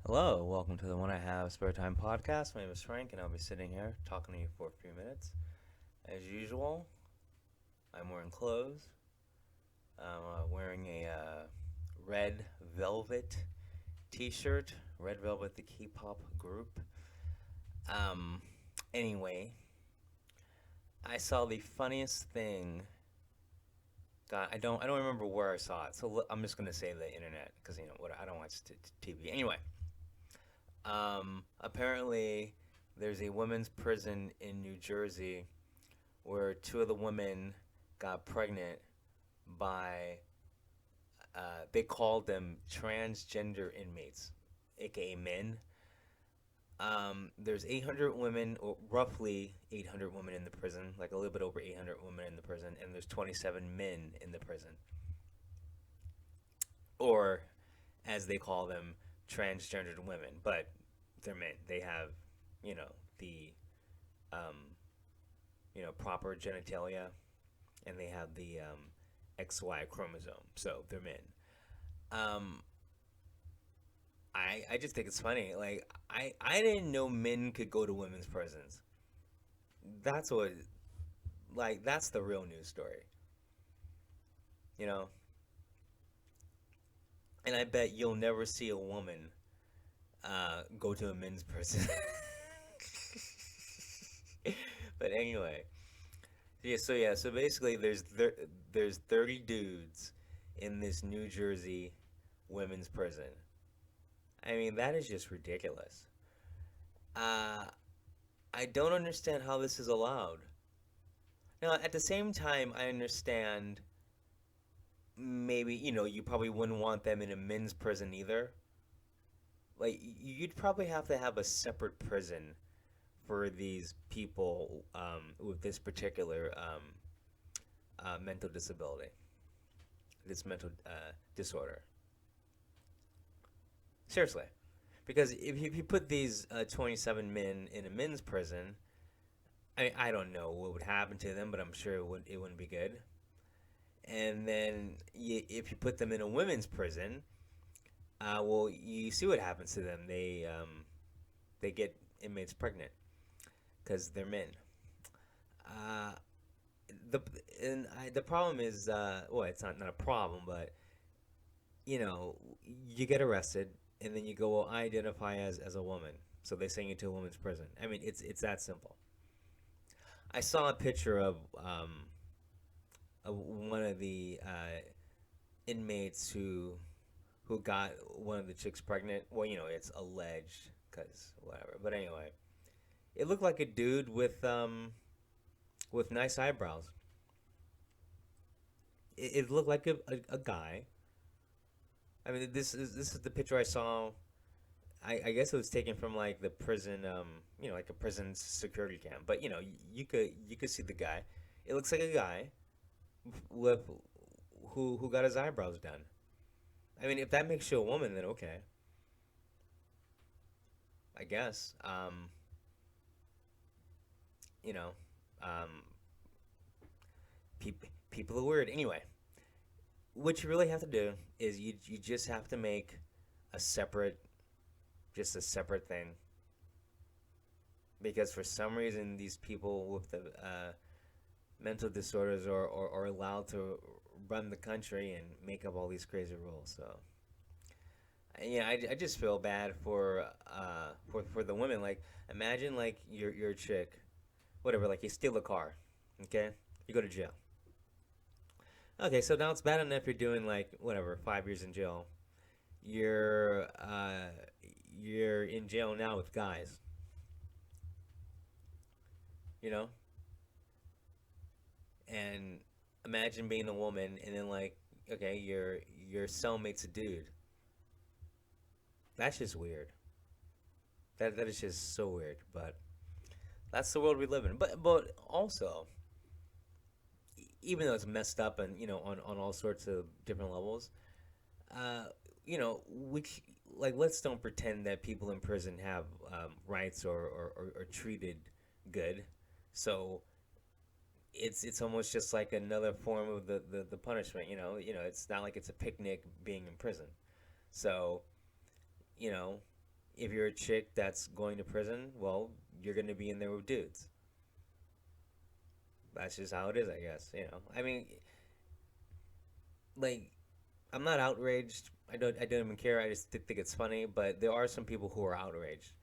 Hello, welcome to the When I Have Spare Time podcast. My name is Frank, and I'll be sitting here talking to you for a few minutes. As usual, I'm wearing clothes. I'm wearing a red velvet t-shirt. Red Velvet, the K-pop group. Um, anyway, I saw the funniest thing. God, I don't remember where I saw it, so I'm just gonna say the internet because what I don't watch TV. Anyway, apparently, there's a women's prison in New Jersey where two of the women got pregnant by, they called them transgender inmates, aka men. There's 800 women, or roughly 800 women in the prison, like a little bit over 800 women in the prison, and there's 27 men in the prison. Or, as they call them, transgendered women, but they're men. They have, you know, the um, proper genitalia, and they have the XY chromosome, so they're men. Um, I just think it's funny. Like I didn't know men could go to women's prisons. That's what that's the real news story, you know. And I bet you'll never see a woman go to a men's prison. But anyway, so basically, there's 30 dudes in this New Jersey women's prison. I mean, that is just ridiculous. Uh, I don't understand how this is allowed. Now, at the same time, I understand maybe, you probably wouldn't want them in a men's prison either. Like, you'd probably have to have a separate prison for these people with this particular mental disability, this mental disorder. Seriously. Because if you put these 27 men in a men's prison, I don't know what would happen to them, but I'm sure it wouldn't be good. And then if you put them in a women's prison, well, you see what happens to them. They get inmates pregnant because they're men. Uh, the the problem is, well, it's not a problem, but you know, you get arrested and then you go, well, I identify as a woman, so they send you to a women's prison. I mean, it's that simple. I saw a picture of one of the inmates who got one of the chicks pregnant. Well, it's alleged because whatever. But anyway, it looked like a dude with nice eyebrows. It looked like a guy. I mean, this is the picture I saw. I guess it was taken from like the prison, like a prison security cam. But you could see the guy. It looks like a guy with who got his eyebrows done. I mean, if that makes you a woman, then okay, I guess. You know, um, people are weird. Anyway, what you really have to do is you just have to make a separate, just a separate thing, because for some reason these people with the mental disorders are allowed to run the country and make up all these crazy rules. So yeah, I just feel bad for the women. Like, imagine like you're a chick, whatever. Like, you steal a car, okay? You go to jail. Okay, so now it's bad enough you're doing like whatever 5 years in jail. You're you're in jail now with guys, you know, and imagine being a woman and then like, okay, your cellmate's a dude. That's just weird. That is just so weird. But that's the world we live in. But also, even though it's messed up and on all sorts of different levels, uh, we like, let's don't pretend that people in prison have rights or treated good. So it's almost just like another form of the punishment. It's not like it's a picnic being in prison. So you know If you're a chick that's going to prison, well, you're going to be in there with dudes. That's just how it is, I guess. I mean, like, I'm not outraged. I don't even care. I just think it's funny. But there are some people who are outraged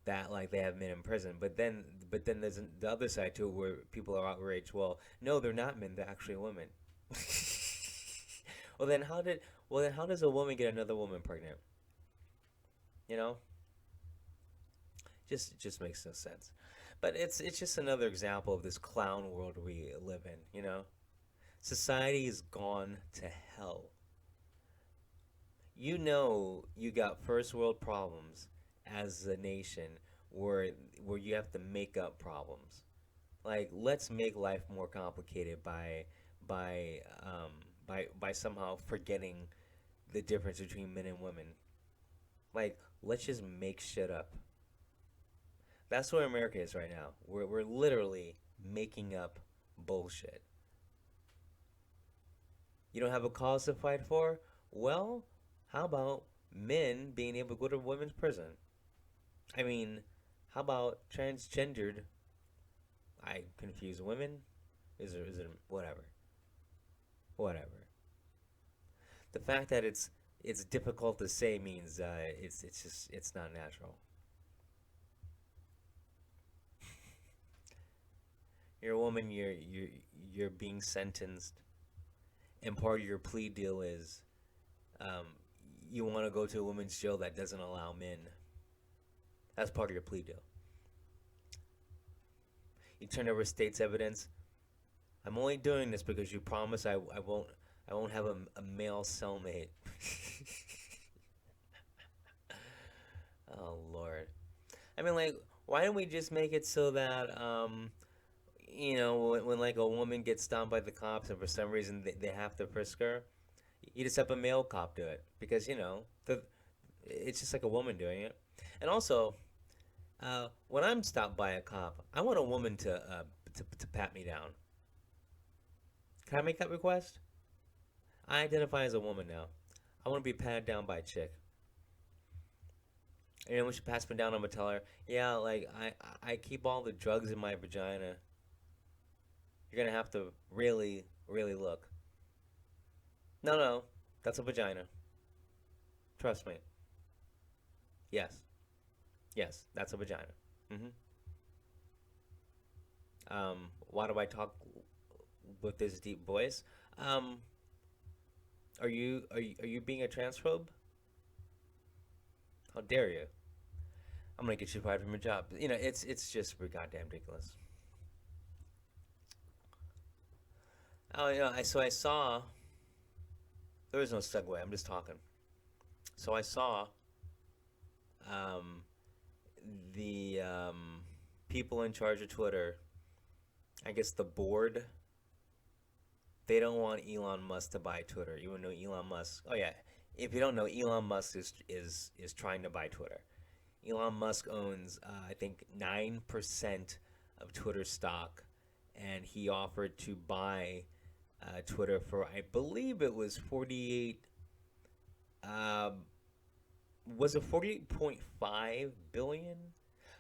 that like they have men in prison. But then there's the other side to it where people are outraged. Well, no, they're not men. They're actually women. well then how did well then how does a woman get another woman pregnant? You know, just makes no sense. But it's just another example of this clown world we live in. Society has gone to hell. You got first world problems as a nation where you have to make up problems. Like, let's make life more complicated by by somehow forgetting the difference between men and women. Like, let's just make shit up. That's where America is right now. We're literally making up bullshit. You don't have a cause to fight for? Well, how about men being able to go to women's prison? I mean, how about transgendered? I confuse women. Is it whatever? Whatever. The fact that it's difficult to say means it's just it's not natural. You're a woman. You're being sentenced, and part of your plea deal is um, you want to go to a women's jail that doesn't allow men. That's part of your plea deal. You turn over state's evidence. I'm only doing this because you promise I won't have a male cellmate. oh Lord. I mean, like, why don't we just make it so that when like a woman gets stopped by the cops and for some reason they have to frisk her, you just have a male cop do it because it's just like a woman doing it. And also, when I'm stopped by a cop, I want a woman to pat me down. Can I make that request? I identify as a woman now. I want to be patted down by a chick. And then when she pats me down, I'm gonna tell her, yeah, like I keep all the drugs in my vagina. You're gonna have to really, really look. No, no, that's a vagina. Trust me. Yes, yes, that's a vagina. hmm why do I talk with this deep voice? Um, are you being a transphobe? How dare you? I'm gonna get you fired from your job. It's just goddamn ridiculous. Oh, so I saw. There is no segue. I'm just talking. So I saw um, the people in charge of Twitter. I guess the board. They don't want Elon Musk to buy Twitter. You know Elon Musk. Oh yeah. If you don't know, Elon Musk is trying to buy Twitter. Elon Musk owns, I think, 9% of Twitter stock, and he offered to buy Twitter for, I believe it was 48. Um, was it 48.5 billion?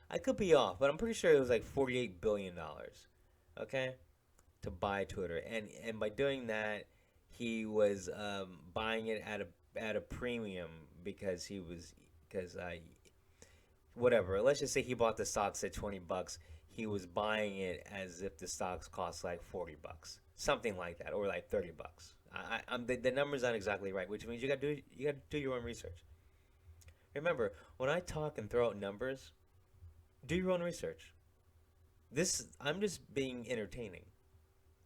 I could be off, but I'm pretty sure it was like $48 billion. Okay, to buy Twitter, and by doing that, he was buying it at a premium because he was because whatever. Let's just say he bought the stocks at $20. He was buying it as if the stocks cost like $40, something like that, or like $30. The number's not exactly right, which means you got to do your own research. Remember, when I talk and throw out numbers, do your own research. This I'm just being entertaining,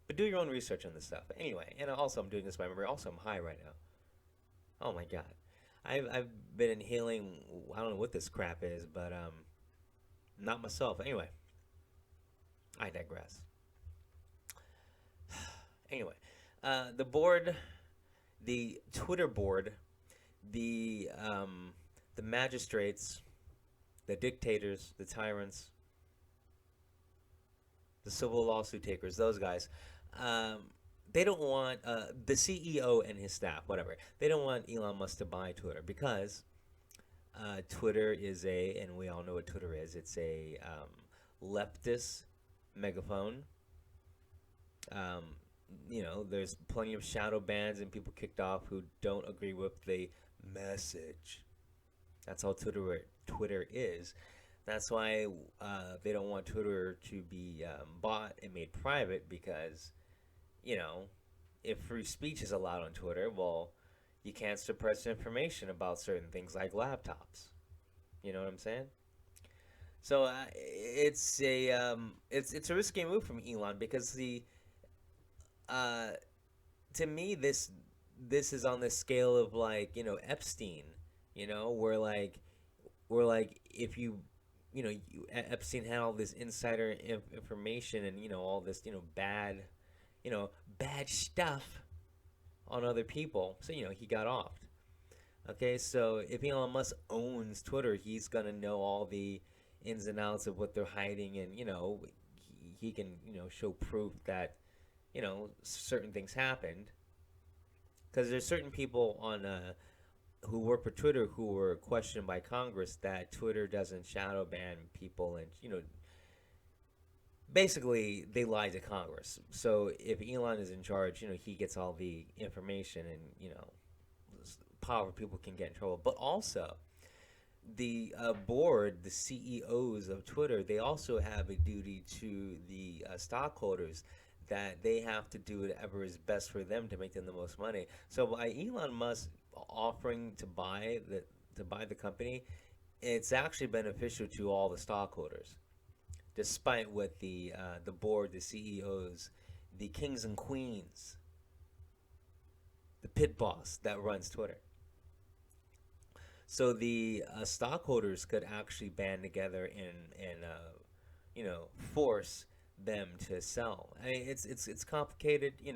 but do your own research on this stuff. Anyway, and also I'm doing this by memory. Also, I'm high right now. Oh my god, I've been inhaling. I don't know what this crap is, but not myself. Anyway, I digress. Anyway, the board, the Twitter board, the magistrates, the dictators, the tyrants, the civil lawsuit takers, those guys, um, they don't want the CEO and his staff, whatever. They don't want Elon Musk to buy Twitter because Twitter is and we all know what Twitter is. It's a leftist megaphone. Um, there's plenty of shadow bans and people kicked off who don't agree with the message. That's all Twitter is. That's why they don't want Twitter to be bought and made private because, you know, if free speech is allowed on Twitter, well, you can't suppress information about certain things like laptops. You know what I'm saying? So it's a risky move from Elon because uh, to me this is on the scale of like Epstein, where like if Epstein had all this insider information and all this you know bad stuff on other people, so he got off. Okay, so if Elon Musk owns Twitter, he's gonna know all the ins and outs of what they're hiding, and he can show proof that certain things happened. Because there's certain people on who work for Twitter who were questioned by Congress that Twitter doesn't shadow ban people, and basically they lied to Congress. So if Elon is in charge, he gets all the information, and powerful people can get in trouble. But also, the board, the CEOs of Twitter, they also have a duty to the stockholders that they have to do whatever is best for them to make them the most money. So by Elon Musk offering to buy the company, it's actually beneficial to all the stockholders, despite what the board, the CEOs, the kings and queens, the pit boss that runs Twitter. So the stockholders could actually band together and force them to sell. I mean, it's complicated. You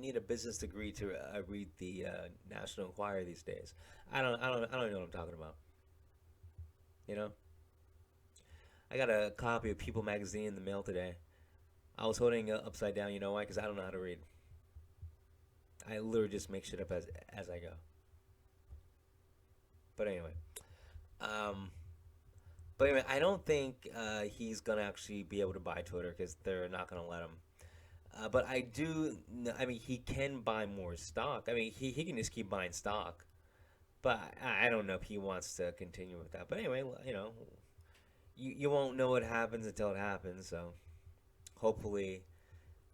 need a business degree to read the National Enquirer these days. I don't know what I'm talking about. You know, I got a copy of People magazine in the mail today. I was holding it upside down. You know why? Because I don't know how to read. I literally just make shit up as I go. But anyway, um, but anyway, I don't think he's gonna actually be able to buy Twitter because they're not gonna let him. But I do. I mean, he can buy more stock. I mean, he can just keep buying stock. But I don't know if he wants to continue with that. But anyway, you won't know what happens until it happens. So hopefully,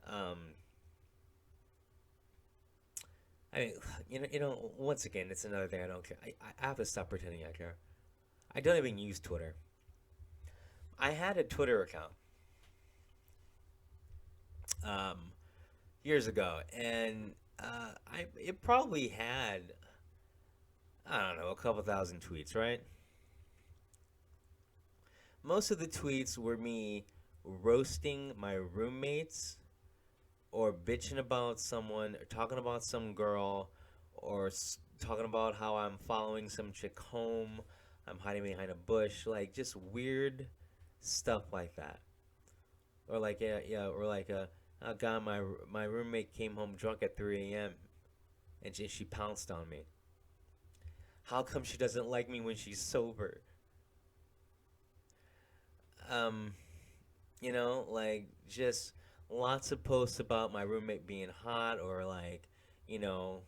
um, I mean, once again, it's another thing I don't care. I have to stop pretending I care. I don't even use Twitter. I had a Twitter account um, years ago, and I it probably had, I don't know, a couple thousand tweets, right? Most of the tweets were me roasting my roommates or bitching about someone or talking about some girl or talking about how I'm following some chick home, I'm hiding behind a bush, like just weird stuff like that. Or like yeah, or like oh god, my roommate came home drunk at 3 a.m. and she pounced on me. How come she doesn't like me when she's sober? Um, like just lots of posts about my roommate being hot or like, you know,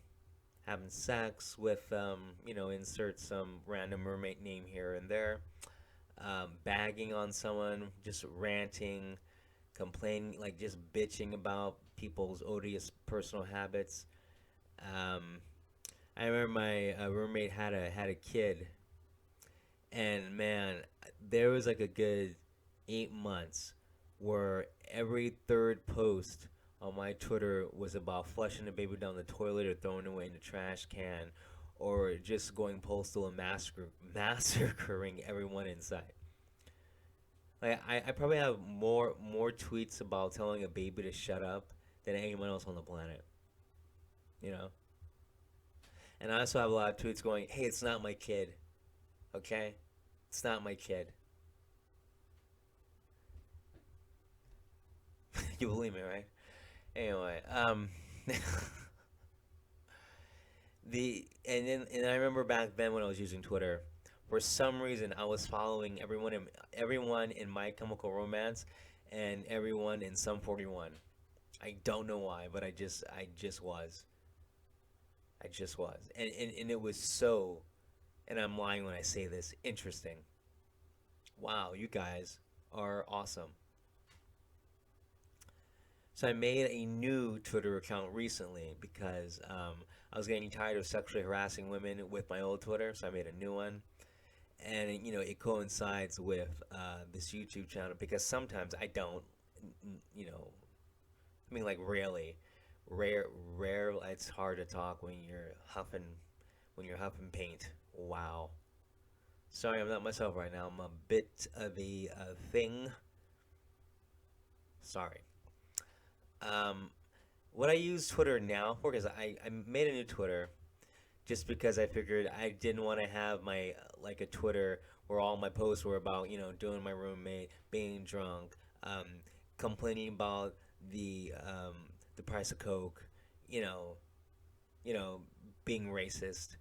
having sex with insert some random roommate name here and there. Bagging on someone, just ranting, complaining, like just bitching about people's odious personal habits. Um, I remember my roommate had a kid, and man, there was like a good 8 months where every third post on my Twitter was about flushing the baby down the toilet or throwing it away in the trash can, or just going postal and massacring everyone in sight. Like I probably have more tweets about telling a baby to shut up than anyone else on the planet. You know, and I also have a lot of tweets going, "Hey, it's not my kid, okay? It's not my kid." You believe me, right? Anyway, the and I remember back then when I was using Twitter, For some reason, I was following everyone in My Chemical Romance and everyone in Sum 41. I don't know why, but I just was. I just was. And it was so, and I'm lying when I say this, interesting. Wow, you guys are awesome. So I made a new Twitter account recently because I was getting tired of sexually harassing women with my old Twitter, so I made a new one. And it coincides with this YouTube channel because sometimes I don't, you know, I mean, like rarely, rare, rare. It's hard to talk when you're huffing paint. Wow. Sorry, I'm not myself right now. I'm a bit of a thing. Sorry. Um, what I use Twitter now for, because I made a new Twitter just because I figured I didn't want to have my like a Twitter where all my posts were about doing my roommate, being drunk, complaining about the price of Coke, you know, you know, being racist,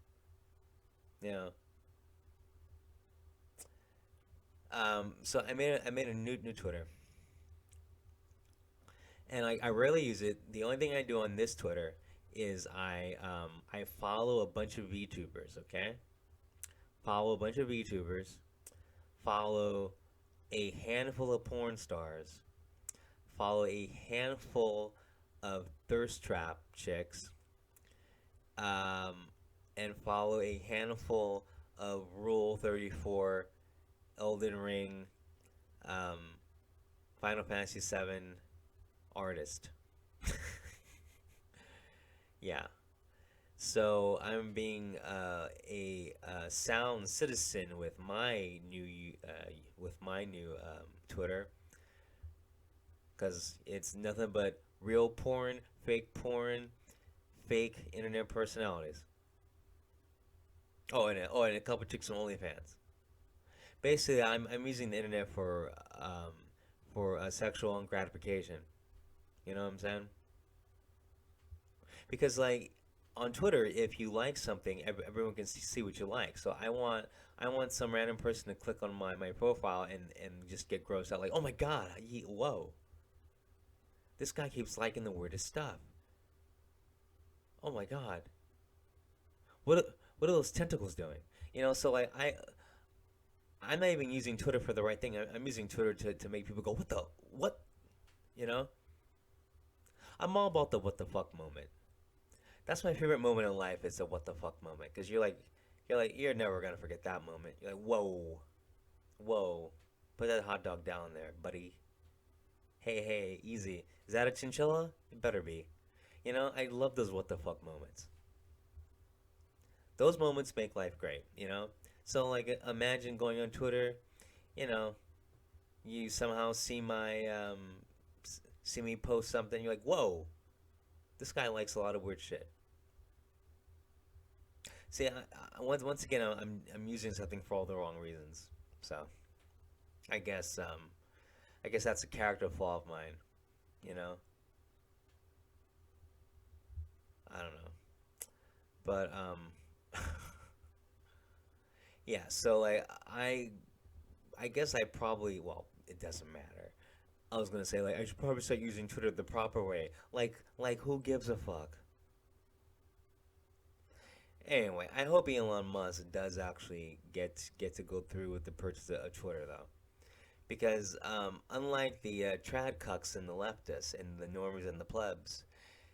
you know. So I made a new Twitter, and I rarely use it. The only thing I do on this Twitter is I follow a bunch of VTubers. Okay, follow a bunch of VTubers, follow a handful of porn stars, follow a handful of thirst trap chicks, um, and follow a handful of Rule 34, Elden Ring, um, Final Fantasy 7 artist. Yeah. So I'm being a sound citizen with my new Twitter, because it's nothing but real porn, fake internet personalities. Oh, and a couple chicks on OnlyFans. Basically, I'm using the internet for sexual gratification. You know what I'm saying? Because like on Twitter, if you like something, everyone can see what you like. So I want some random person to click on my profile and just get grossed out, like, oh my god, whoa, this guy keeps liking the weirdest stuff. Oh my god, what are those tentacles doing? So like I'm not even using Twitter for the right thing. I'm using Twitter to make people go, what the what? You know, I'm all about the what the fuck moment. That's my favorite moment in life, is the what the fuck moment, because you're never gonna forget that moment. You're like, whoa, whoa, put that hot dog down there, buddy. Hey, hey, easy. Is that a chinchilla? It better be. I love those what the fuck moments. Those moments make life great. So like, imagine going on Twitter, you know, you somehow see me post something. You're like, whoa, this guy likes a lot of weird shit. See, once again, I'm using something for all the wrong reasons. So I guess um, I guess that's a character flaw of mine. You know, I don't know, but yeah. So like, I guess I probably, well, it doesn't matter. I was gonna say, like, I should probably start using Twitter the proper way. Like who gives a fuck? Anyway, I hope Elon Musk does actually get to go through with the purchase of Twitter, though, because unlike the trad cucks and the leftists and the normies and the plebs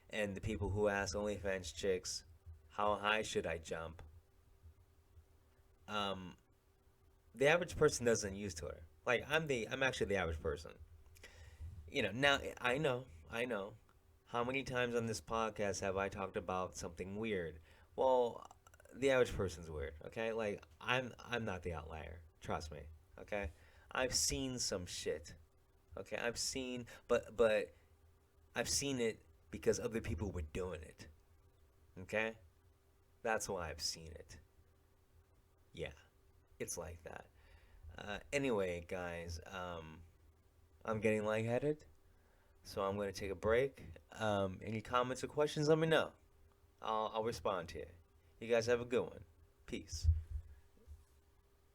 and the people who ask OnlyFans chicks, how high should I jump? Um, the average person doesn't use Twitter. Like, I'm actually the average person. Now I know. How many times on this podcast have I talked about something weird? Well, the average person's weird, okay? Like, I'm not the outlier. Trust me, okay? I've seen some shit. Okay? But I've seen it because other people were doing it. Okay? That's why I've seen it. Yeah, it's like that. Anyway, guys, I'm getting lightheaded, so I'm going to take a break. Any comments or questions, let me know. I'll respond to you. You guys have a good one. Peace.